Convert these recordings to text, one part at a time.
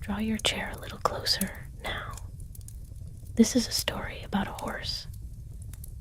Draw your chair a little closer now. This is a story about a horse,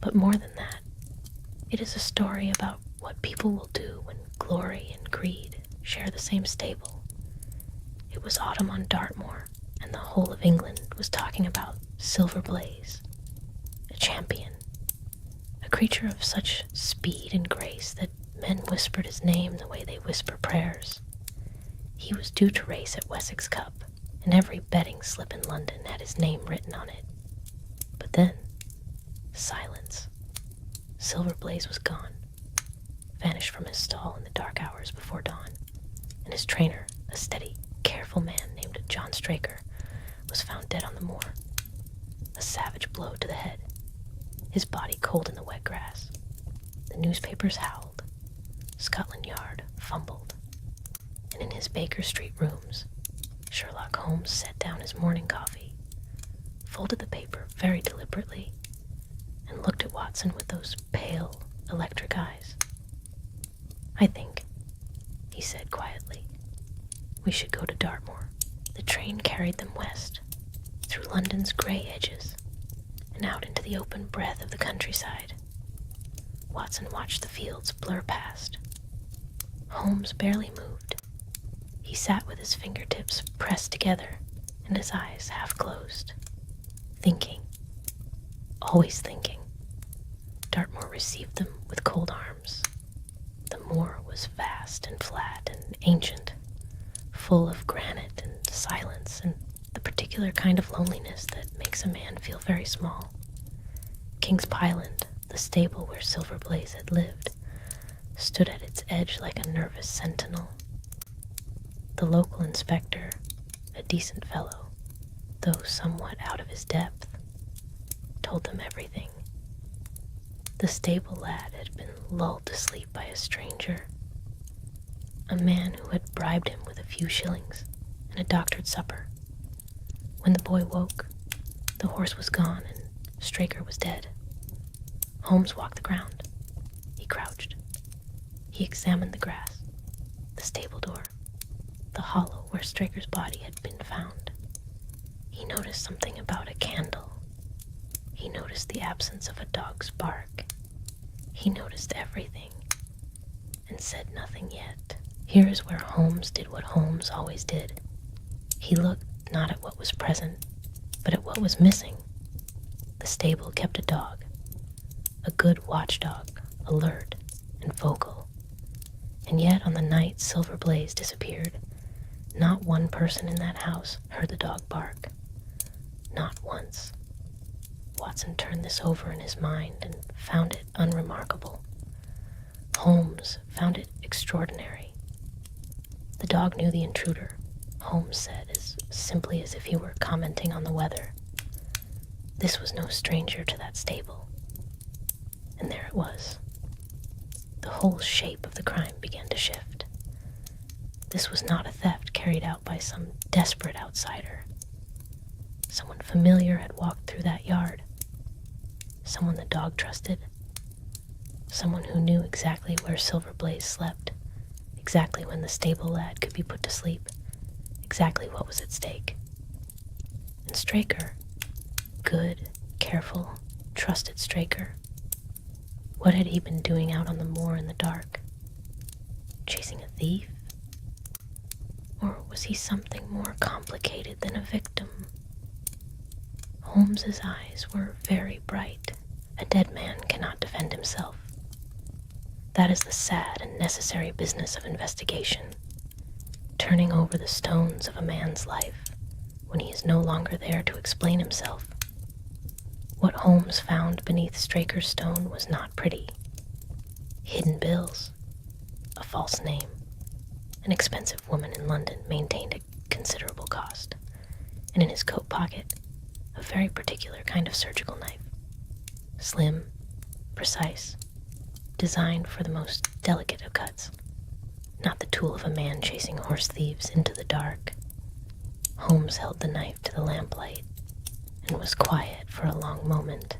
but more than that, it is a story about what people will do when glory and greed share the same stable. It was autumn on Dartmoor, and the whole of England was talking about Silver Blaze, a champion, a creature of such speed and grace that men whispered his name the way they whisper prayers. He was due to race at Wessex Cup, and every betting slip in London had his name written on it. But then, silence. Silver Blaze was gone, vanished from his stall in the dark hours before dawn, and his trainer, a steady, careful man named John Straker, was found dead on the moor. A savage blow to the head, his body cold in the wet grass. The newspapers howled. Scotland Yard fumbled. And in his Baker Street rooms, Sherlock Holmes set down his morning coffee, folded the paper very deliberately, and looked at Watson with those pale, electric eyes. "I think," he said quietly, "we should go to Dartmoor." The train carried them west, through London's grey edges, and out into the open breadth of the countryside. Watson watched the fields blur past. Holmes barely moved. He sat with his fingertips pressed together and his eyes half closed, thinking, always thinking. Dartmoor received them with cold arms. The moor was vast and flat and ancient, full of granite and silence and the particular kind of loneliness that makes a man feel very small. King's Pyland, the stable where Silver Blaze had lived, stood at its edge like a nervous sentinel. The local inspector, a decent fellow, though somewhat out of his depth, told them everything. The stable lad had been lulled to sleep by a stranger, a man who had bribed him with a few shillings and a doctored supper. When the boy woke, the horse was gone and Straker was dead. Holmes walked the ground. He crouched. He examined the grass, the stable door, the hollow where Straker's body had been found. He noticed something about a candle. He noticed the absence of a dog's bark. He noticed everything and said nothing yet. Here is where Holmes did what Holmes always did. He looked not at what was present, but at what was missing. The stable kept a dog, a good watchdog, alert and vocal. And yet on the night Silver Blaze disappeared, not one person in that house heard the dog bark. Not once. Watson turned this over in his mind and found it unremarkable. Holmes found it extraordinary. The dog knew the intruder, Holmes said, as simply as if he were commenting on the weather. This was no stranger to that stable. And there it was. The whole shape of the crime began to shift. This was not a theft carried out by some desperate outsider. Someone familiar had walked through that yard. Someone the dog trusted. Someone who knew exactly where Silver Blaze slept, exactly when the stable lad could be put to sleep, exactly what was at stake. And Straker, good, careful, trusted Straker, what had he been doing out on the moor in the dark? Chasing a thief? Or was he something more complicated than a victim? Holmes's eyes were very bright. A dead man cannot defend himself. That is the sad and necessary business of investigation, turning over the stones of a man's life when he is no longer there to explain himself. What Holmes found beneath Straker's stone was not pretty. Hidden bills, a false name, an expensive woman in London maintained at considerable cost, and in his coat pocket, a very particular kind of surgical knife. Slim, precise, designed for the most delicate of cuts, not the tool of a man chasing horse thieves into the dark. Holmes held the knife to the lamplight and was quiet for a long moment.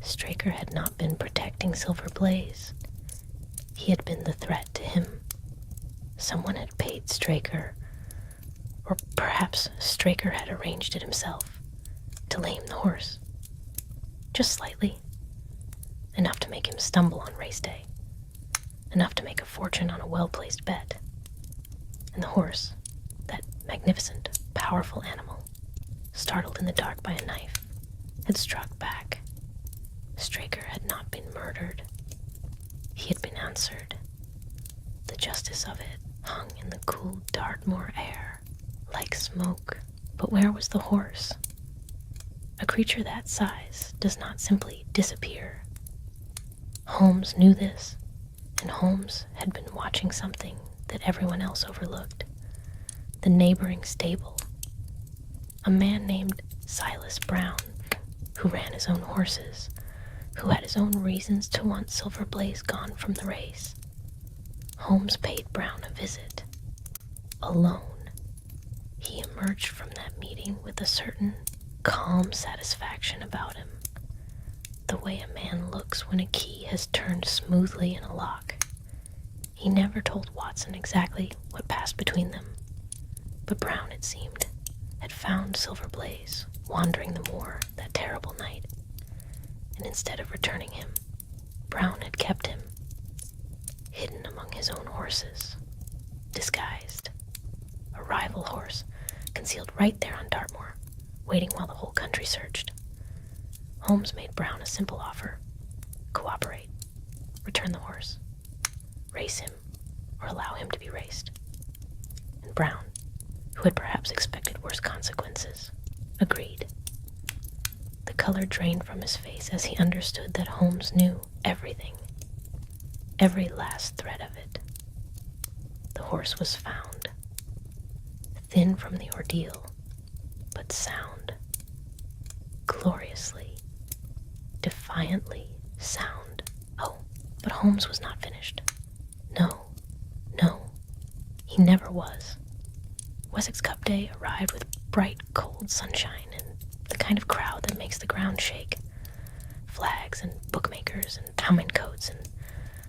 Straker had not been protecting Silver Blaze. He had been the threat to him. Someone had paid Straker, Or perhaps Straker had arranged it himself to lame the horse. Just slightly. Enough to make him stumble on race day. Enough to make a fortune on a well-placed bet. And the horse, that magnificent, powerful animal, startled in the dark by a knife, had struck back. Straker had not been murdered. He had been answered. The justice of it hung in the cool Dartmoor air, like smoke. But where was the horse? A creature that size does not simply disappear. Holmes knew this, and Holmes had been watching something that everyone else overlooked. The neighboring stable. A man named Silas Brown, who ran his own horses, who had his own reasons to want Silver Blaze gone from the race. Holmes paid Brown a visit. Alone. He emerged from that meeting with a certain calm satisfaction about him, the way a man looks when a key has turned smoothly in a lock. He never told Watson exactly what passed between them, but Brown, it seemed, had found Silver Blaze wandering the moor that terrible night, and instead of returning him, Brown had kept him, hidden among his own horses, disguised, a rival horse concealed right there on Dartmoor, waiting while the whole country searched. Holmes made Brown a simple offer: cooperate, return the horse, race him, or allow him to be raced. And Brown, who had perhaps expected worse consequences, agreed. The color drained from his face as he understood that Holmes knew everything, every last thread of it. The horse was found, thin from the ordeal, but sound, gloriously, defiantly sound. Oh, but Holmes was not finished. No, he never was. Wessex Cup Day arrived with bright, cold sunshine and the kind of crowd that makes the ground shake. Flags and bookmakers and cowmen coats and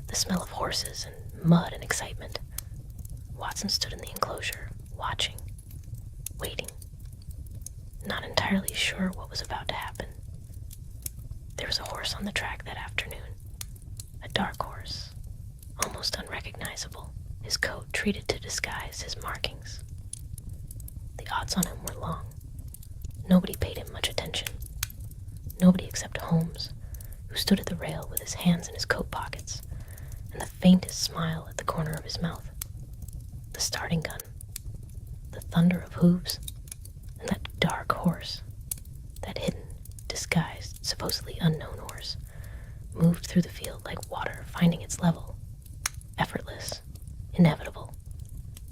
the smell of horses and mud and excitement. Watson stood in the enclosure, watching, waiting, not entirely sure what was about to happen. There was a horse on the track that afternoon, a dark horse, almost unrecognizable, his coat treated to disguise his markings. The odds on him were long. Nobody paid him much attention. Nobody except Holmes, who stood at the rail with his hands in his coat pockets and the faintest smile at the corner of his mouth. The starting gun, the thunder of hooves, and that dark horse, that hidden, disguised, supposedly unknown horse, moved through the field like water finding its level. Effortless, inevitable.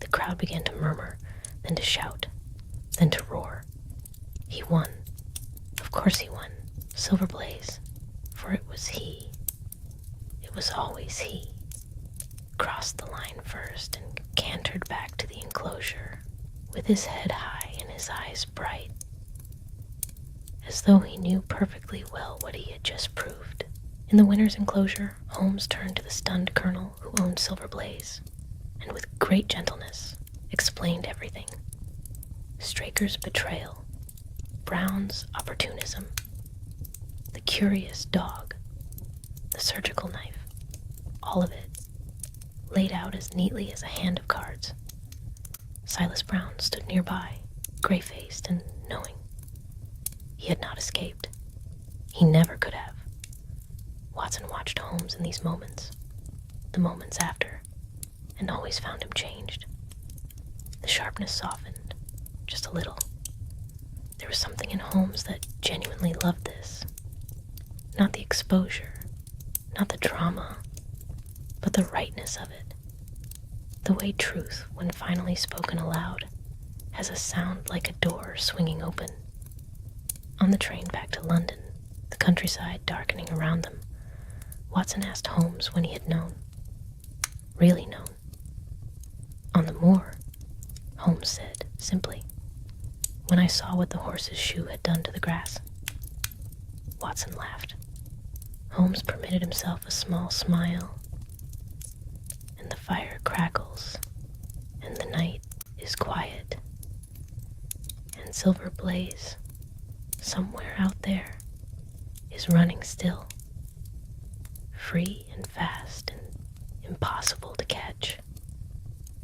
The crowd began to murmur, then to shout, then to roar. He won. Of course he won. Silver Blaze. For it was he. It was always he. Crossed the line first and cantered back to the enclosure, with his head high and his eyes bright, as though he knew perfectly well what he had just proved. In the winner's enclosure, Holmes turned to the stunned colonel who owned Silver Blaze, and with great gentleness explained everything. Straker's betrayal, Brown's opportunism, the curious dog, the surgical knife, all of it, laid out as neatly as a hand of cards. Silas Brown stood nearby, gray-faced and knowing. He had not escaped. He never could have. Watson watched Holmes in these moments, the moments after, and always found him changed. The sharpness softened, just a little. There was something in Holmes that genuinely loved this. Not the exposure, not the drama, but the rightness of it. The way truth, when finally spoken aloud, has a sound like a door swinging open. On the train back to London, the countryside darkening around them, Watson asked Holmes when he had known. Really known. On the moor, Holmes said, simply, when I saw what the horse's shoe had done to the grass. Watson laughed. Holmes permitted himself a small smile. And the fire crackles, and the night is quiet, silver blaze, somewhere out there, is running still, free and fast and impossible to catch,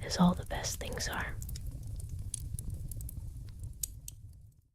as all the best things are.